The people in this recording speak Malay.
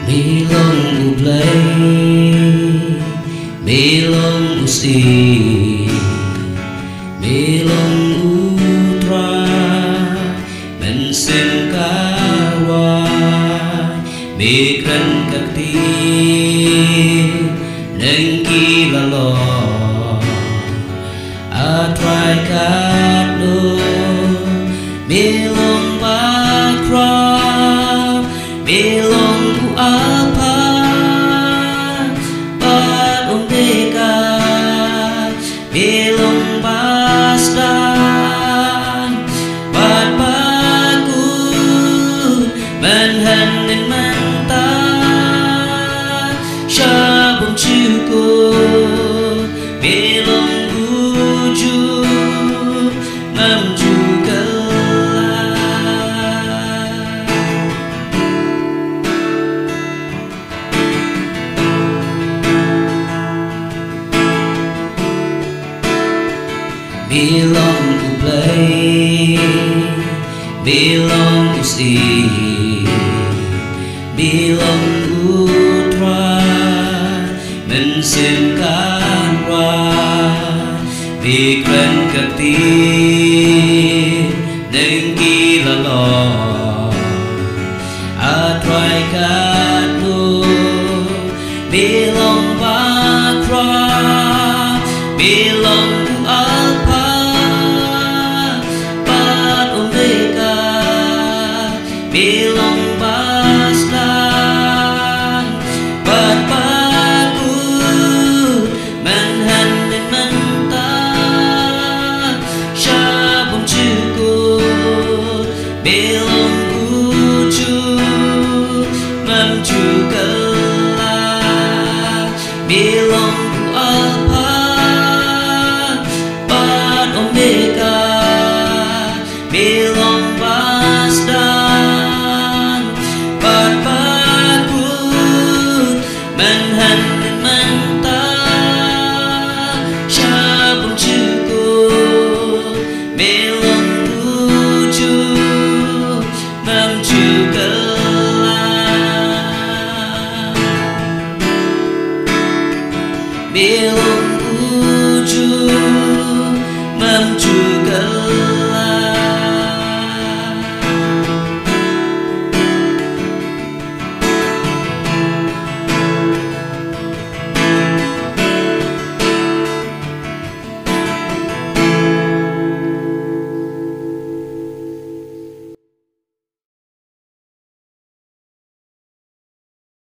Milong ublay, milong usi, milong utra, mensim kawan, migran kakti, nengki lalo, atrai kadlo, milong bakra, milong apa pat umbeka milong basdan pat baku manhanin manta syabung cukup milong buju mamju Bilong ublay, bilong usi, bilong utra, mensim kanwa, migran kakti, nengki lalo, atrai kadlo, bilong bakra, bilong alpa. Bilong basdan pat baku manhanin mentah syabung cukup bilong uju mamju kelak bilong alpa pat omega bilong basdan manhanin mentah syabung cukup belong tuju mamju kelak belong